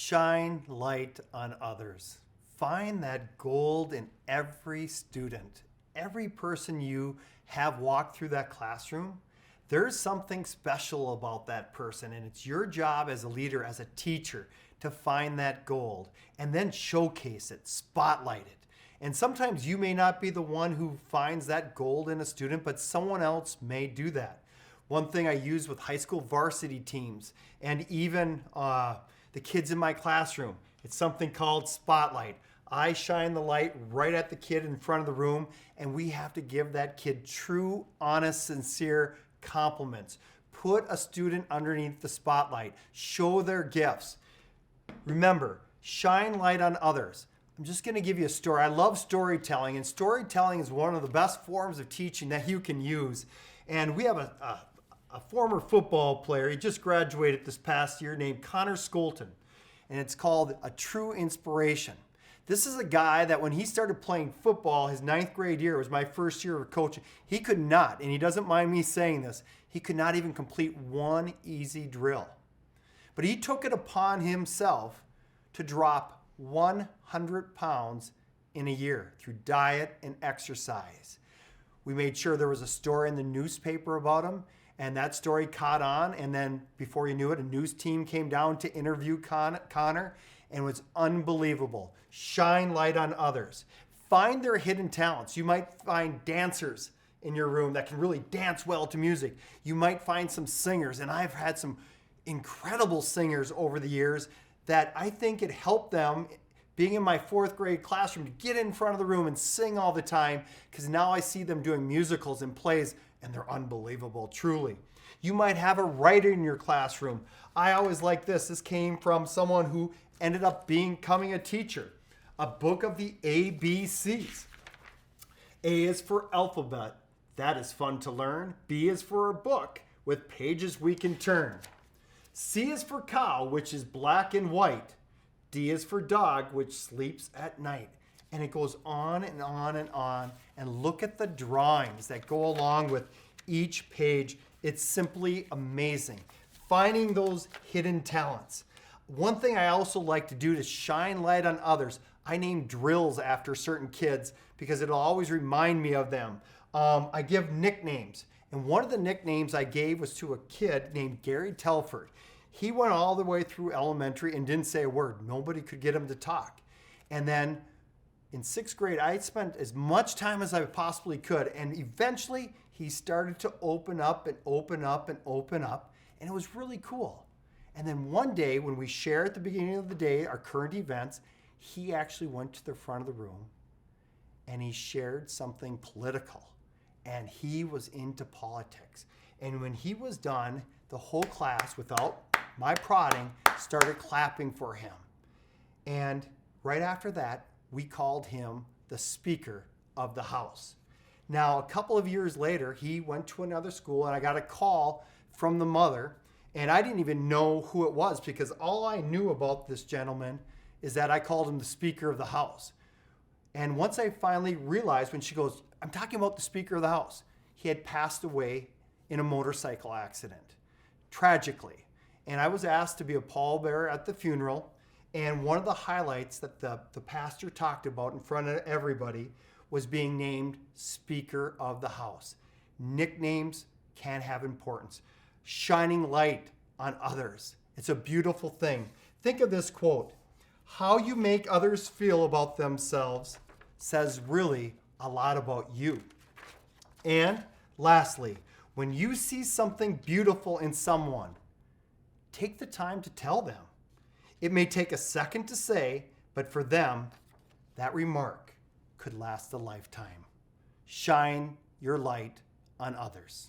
Shine light on others. Find that gold in every student, every person you have walked through that classroom. There's something special about that person, and it's your job as a leader, as a teacher, to find that gold and then showcase it, spotlight it. And sometimes you may not be the one who finds that gold in a student, but someone else may do that. One thing I use with high school varsity teams and even the kids in my classroom, it's something called Spotlight. I shine the light right at the kid in front of the room, and we have to give that kid true, honest, sincere compliments. Put a student underneath the spotlight. Show their gifts. Remember, shine light on others. I'm just going to give you a story. I love storytelling, and storytelling is one of the best forms of teaching that you can use. And we have a former football player. He just graduated this past year named Connor Skolton, and it's called A True Inspiration. This is a guy that when he started playing football, his 9th grade year, was my first year of coaching, he could not, and he doesn't mind me saying this, he could not even complete one easy drill. But he took it upon himself to drop 100 pounds in a year through diet and exercise. We made sure there was a story in the newspaper about him, and that story caught on, and then before you knew it, a news team came down to interview Connor, and it was unbelievable. Shine light on others. Find their hidden talents. You might find dancers in your room that can really dance well to music. You might find some singers, and I've had some incredible singers over the years that I think it helped them being in my 4th grade classroom to get in front of the room and sing all the time, because now I see them doing musicals and plays, and they're unbelievable, truly. You might have a writer in your classroom. I always like this. This came from someone who ended up becoming a teacher. A book of the ABCs. A is for alphabet. That is fun to learn. B is for a book with pages we can turn. C is for cow, which is black and white. D is for dog, which sleeps at night. And it goes on and on and on. And look at the drawings that go along with each page. It's simply amazing. Finding those hidden talents. One thing I also like to do to shine light on others, I name drills after certain kids because it'll always remind me of them. I give nicknames. And one of the nicknames I gave was to a kid named Gary Telford. He went all the way through elementary and didn't say a word. Nobody could get him to talk. And then in 6th grade, I spent as much time as I possibly could. And eventually, he started to open up and open up and open up. And it was really cool. And then one day, when we share at the beginning of the day our current events, he actually went to the front of the room and he shared something political. And he was into politics. And when he was done, the whole class, without my prodding, started clapping for him. And right after that, we called him the Speaker of the House. Now, a couple of years later, he went to another school, and I got a call from the mother, and I didn't even know who it was because all I knew about this gentleman is that I called him the Speaker of the House. And once I finally realized, when she goes, I'm talking about the Speaker of the House, he had passed away in a motorcycle accident, tragically. And I was asked to be a pallbearer at the funeral. And one of the highlights that the pastor talked about in front of everybody was being named Speaker of the House. Nicknames can have importance. Shining light on others. It's a beautiful thing. Think of this quote. How you make others feel about themselves says really a lot about you. And lastly, when you see something beautiful in someone, take the time to tell them. It may take a second to say, but for them, that remark could last a lifetime. Shine your light on others.